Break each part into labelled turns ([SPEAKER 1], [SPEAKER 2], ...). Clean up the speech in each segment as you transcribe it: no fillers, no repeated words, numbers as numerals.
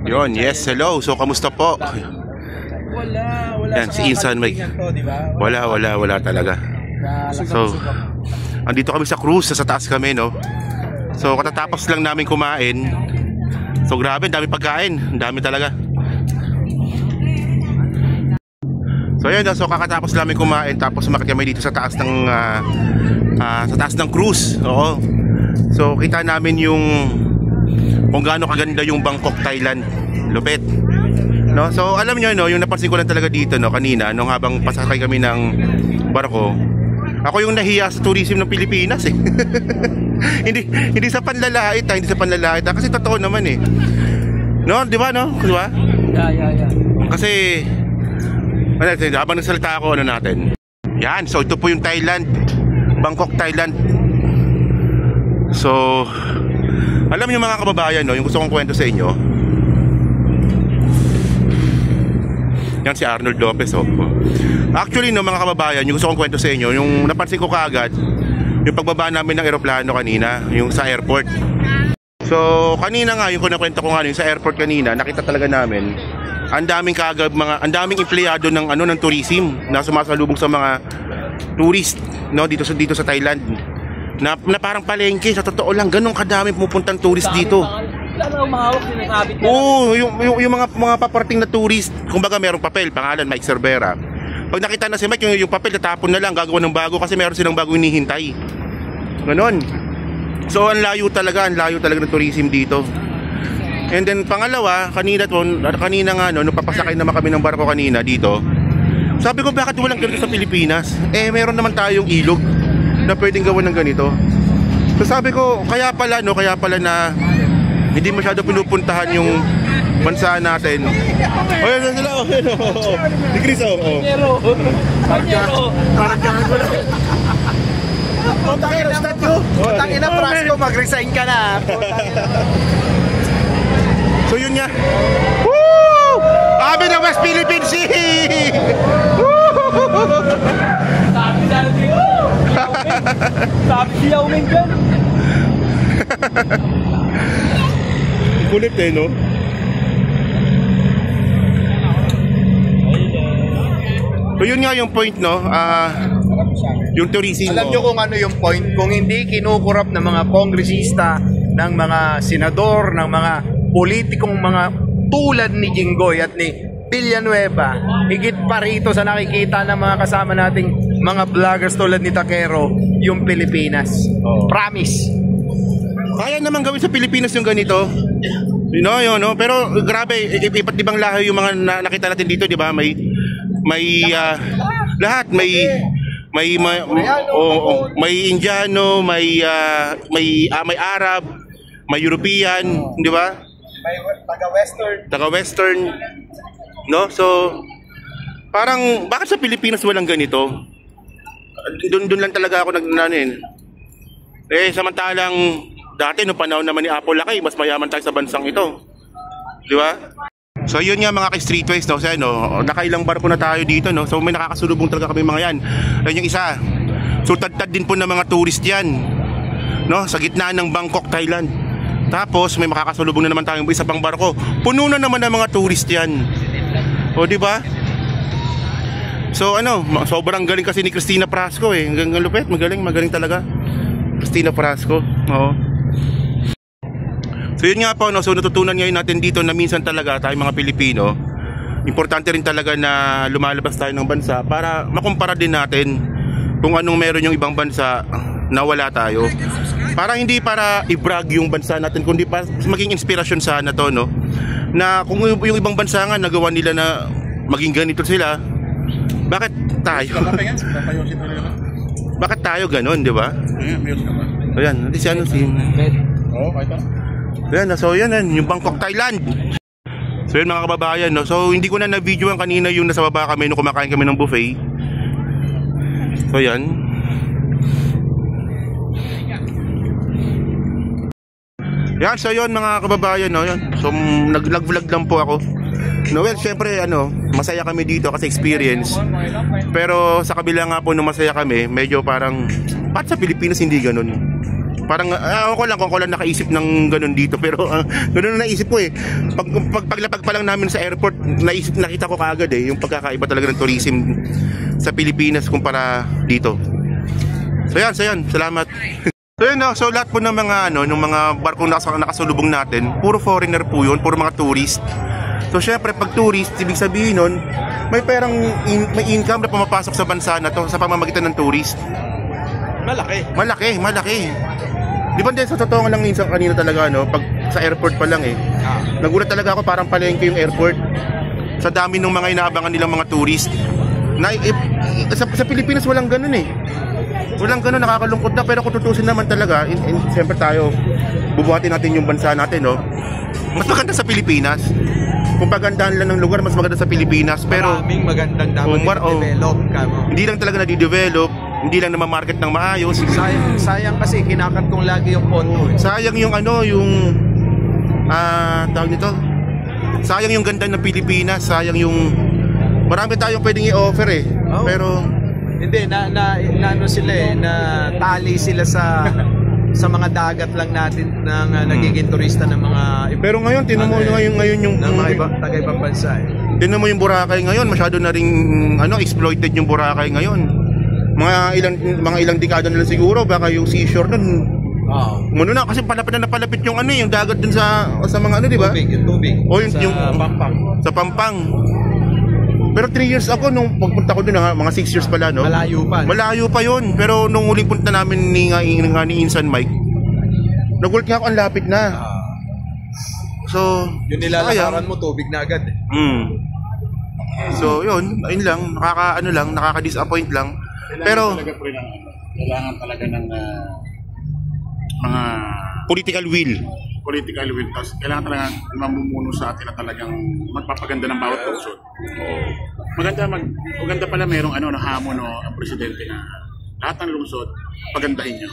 [SPEAKER 1] Yon, yes, hello. So, kamusta po?
[SPEAKER 2] Wala
[SPEAKER 1] yan, si Insan Mike. Wala talaga. So, andito kami sa cruise, sa taas kami, no? So, katatapos lang namin kumain. So, grabe, dami pagkain. Dami talaga. So, ayun, so kakatapos namin kumain. Tapos umakit kami dito sa taas ng cruise. Oo. So, kita namin yung kung gaano kaganda yung Bangkok, Thailand. Lupit. No? So, alam niyo, no, yung napansin ko lang talaga dito, no, kanina nung habang pasakay kami ng barko, ako yung nahiya sa tourism ng Pilipinas eh. hindi sa panlalait, hindi sa panlalait, kasi totoo naman eh. No, di ba, no? Di ba?
[SPEAKER 2] Yeah.
[SPEAKER 1] Kasi habang nagsalita ako, ano natin? Yan, so ito po yung Thailand. Bangkok, Thailand. So, alam niyo mga kababayan, no, yung gusto kong kwento sa inyo. Yan si Arnold Lopez, oh. Actually, no, mga kababayan, yung gusto kong kwento sa inyo, yung napansin ko kaagad, yung pagbaba namin ng eroplano kanina, yung sa airport. So, kanina nga, yung kinakwento ko nga, yung sa airport kanina, nakita talaga namin, ang daming empleyado ng ng tourism na sumasalubong sa mga tourist, no, dito sa Thailand. Na parang palengke, sa totoo lang, ganun kadami pumupuntang tourist dito. Oo, yung mga paparting na tourist, kumbaga merong papel, pangalan Mike Cervera. Pag nakita na si Mike, yung papel tatapon na lang, gagawa ng bago kasi meron silang bago hinihintay. Ganon. So ang layo talaga ng tourism dito. And then pangalawa, kanina nga, no, nung papasakay naman kami ng barko kanina dito, sabi ko, bakit walang ganito sa Pilipinas? Eh, meron naman tayong ilog na pwedeng gawa ng ganito. So sabi ko, kaya pala na hindi masyado pinupuntahan yung bansa natin. Oh, yan sila, oh. Di Chris, oh.
[SPEAKER 2] Putang ina, Prasco, mag-resign ka na.
[SPEAKER 1] So yun nga. Woo! Kami na West Philippine Sea! Woo!
[SPEAKER 2] Sabi si Yao Ming dyan.
[SPEAKER 1] Kulit eh, no? So yun nga yung point, no? Yung tourism.
[SPEAKER 3] Alam nyo kung ano yung point? Kung hindi kinukurap ng mga kongresista, ng mga senador, ng mga politikong mga tulad ni Jinggoy at ni Villanueva, higit pa rito sa nakikita ng mga kasama nating mga vloggers tulad ni Takero, yung Pilipinas. Promise.
[SPEAKER 1] Kaya naman gawin sa Pilipinas yung ganito. You know, no? Pero grabe, iba't ibang lahi yung mga nakita natin dito, di ba? May lahat, may Indiano, may Arab, may European, di ba?
[SPEAKER 3] May
[SPEAKER 1] taga-Western, no? So parang bakit sa Pilipinas walang ganito? Doon lang talaga ako samantalang dati no panahon naman ni Apple Lakay, mas mayaman tayo sa bansang ito. Di ba? So yun nga mga ka-streetways, no? So, nakailang barko na tayo dito, no? So may nakakasulubong talaga kami mga yan. Ayun yung isa. So tad-tad din po ng mga tourist yan, no? Sa gitna ng Bangkok, Thailand. Tapos may makakasulubong na naman tayong isa pang barko. Puno na naman ng mga tourist yan. O di ba? So sobrang galing kasi ni Cristina Prasco eh. Hanggang lupit, magaling talaga. Cristina Prasco. Oo. So yun nga po, no? So natutunan ngayon natin dito na minsan talaga tayo mga Pilipino, importante rin talaga na lumalabas tayo ng bansa para makumpara din natin kung anong meron yung ibang bansa na wala tayo. Hindi para i-brag yung bansa natin, kundi para maging inspirasyon sana to, no? Na kung yung ibang bansa nga nagawa nila na maging ganito sila, bakit tayo? Bakit tayo ganon, di ba? Ayan, si Ayan, so yan, yung Bangkok, Thailand. So yun mga kababayan, no? So hindi ko na na-videoan kanina yung nasa baba kami nung kumakain kami ng buffet. So yan. Yan, so yun mga kababayan, no? Yan. So nag-vlog lang po ako. No, well, syempre masaya kami dito kasi experience. Pero sa kabila nga po nung masaya kami, medyo parang sa Pilipinas hindi ganun. Parang ako lang nakaisip ng ganun dito, pero ganun na naisip ko eh. Paglapag pa lang namin sa airport, nakita ko kaagad eh yung pagkakaiba talaga ng tourism sa Pilipinas kumpara dito. So yan, salamat. So yun, so lahat po ng mga ng mga barkong nakasulubong natin, puro foreigner po yun, puro mga tourist. So syempre pag tourist, ibig sabihin nun, may may income na pumapasok sa bansa na to sa pamamagitan ng tourist. Malaki. Di ba din sa totoo lang minsan kanina talaga pag sa airport pa lang nagulat talaga ako, parang palengke yung airport sa dami ng mga inaabangan nilang mga tourist. Sa Pilipinas walang ganun Walang ganun, nakakalungkot na, pero kung tutusin naman talaga, siyempre tayo bubuhatin natin yung bansa natin, mas maganda sa Pilipinas. Kung pagandahan lang ng lugar, mas maganda sa Pilipinas, pero
[SPEAKER 2] maraming magandang dapat i-develop
[SPEAKER 1] hindi lang talaga nadidevelop, hindi lang namamarket ng maayos.
[SPEAKER 2] Sayang kasi kinakat kong lagi yung pondo
[SPEAKER 1] Sayang yung tawag nito, sayang yung ganda ng Pilipinas, sayang yung marami tayong pwedeng i-offer pero
[SPEAKER 2] hindi ano sila na tali sila sa mga dagat lang natin ng nagiging turista ng mga
[SPEAKER 1] pero ngayon tinan mo ngayon yung
[SPEAKER 2] mga taga-ibang bansa
[SPEAKER 1] Tinan mo yung Boracay ngayon, masyado na ring exploited yung Boracay ngayon. Mga ilang dekada na lang siguro, baka yung seashore nun na kasi palapit yung yung dagat dun sa mga di ba?
[SPEAKER 2] Yung tubig.
[SPEAKER 1] O yung
[SPEAKER 2] Pampang.
[SPEAKER 1] Sa Pampang. Pero 3 years ako nung pagpunta ko doon, mga 6 years pala, no? Malayo pa yun. Pero nung huling punta namin ni Insan Mike, nagulat nga ako, ang lapit na. So,
[SPEAKER 2] yun nilalakaran mo, tubig na agad.
[SPEAKER 1] So, yun, ayun lang, nakaka-disappoint lang. Pero
[SPEAKER 4] kailangan talaga ng mga
[SPEAKER 1] political will.
[SPEAKER 4] Tapos kailangan talaga mamumuno sa atin na talagang magpapaganda ng bawat lungsod. Maganda pala merong hamon ang presidente na lahat ng lungsod pagandahin niyo.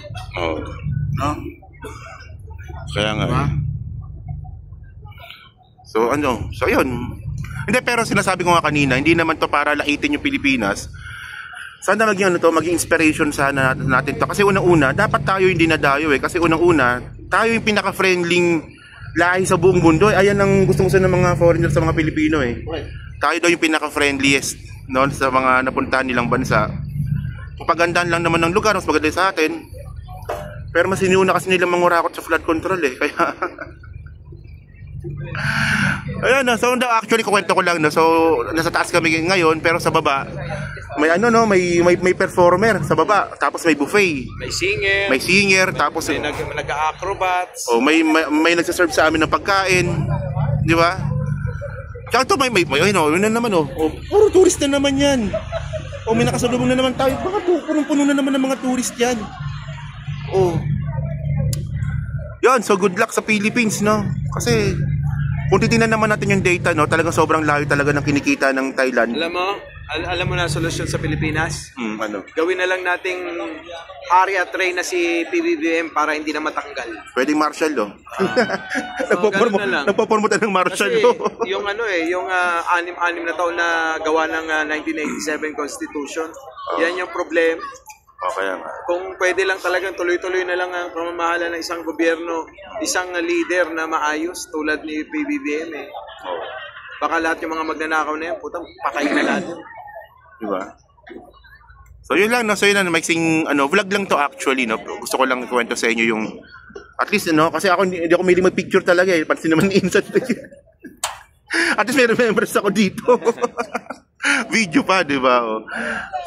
[SPEAKER 4] No?
[SPEAKER 1] Kaya nga. Diba? So yun. Hindi, pero sinasabi ko nga kanina, hindi naman to para laitin yung Pilipinas. Sana maging maging inspiration sana natin to. Kasi unang-una, dapat tayo hindi dinadayo kasi unang-una, tayo yung pinaka-friendly lahi sa buong mundo. Ayan ang gustong-gusto ng mga foreigners sa mga Pilipino Tayo daw yung pinaka-friendliest sa mga napuntahan nilang bansa. Pagandahan lang naman ng lugar, mas maganda sa atin. Pero mas iniuna kasi nilang mangurakot sa flood control kaya ayan so actually kukwento ko lang so nasa taas kami ngayon, pero sa baba may performer sa baba, tapos may buffet, may singer, tapos
[SPEAKER 2] may nag-acrobats,
[SPEAKER 1] may nagse-serve sa amin ng pagkain, di ba? Tsaka to may yun na naman puro tourist na naman yan. May nakasalubong na naman tayo, baka punong-puno na naman ng mga tourist yan. Yun, so good luck sa Philippines, kasi kung titingnan naman natin yung data, talagang sobrang layo talaga ng kinikita ng Thailand.
[SPEAKER 2] Alam mo na solusyon sa Pilipinas?
[SPEAKER 1] Gawin
[SPEAKER 2] na lang nating hari at rey na si PBBM para hindi na matanggal.
[SPEAKER 1] Pwedeng Marshall, nagpo-promote ng Marshall.
[SPEAKER 2] Kasi yung yung 6 na taon na gawa ng 1987 Constitution, yan yung problema.
[SPEAKER 1] Okay nga.
[SPEAKER 2] Kung pwede lang talagang tuloy-tuloy na lang ang pamamahala ng isang gobyerno, isang leader na maayos tulad ni PBBM baka lahat yung mga magnanakaw na yan, putang pakain na lahat.
[SPEAKER 1] Diba? So yun lang, so yun lang, maiksing vlog lang to actually, gusto ko lang ikwento sa inyo yung at least kasi ako hindi ako mahilig mag-picture talaga pansin naman ni Insan. At least may remembrance ako dito. Video pa, di ba?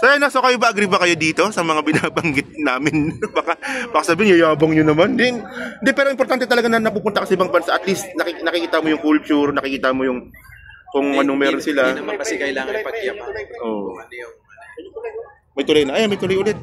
[SPEAKER 1] So yun, so kayo ba, agree ba kayo dito sa mga binabanggit namin? baka sabihin, yayabang nyo naman. Hindi, pero importante talaga na napupunta ka sa ibang bansa. At least nakikita mo yung culture, nakikita mo yung kung anong meron sila.
[SPEAKER 2] Hindi naman kasi kailangan ipagyaman.
[SPEAKER 1] May tuloy na. Ayan, may tuloy ulit.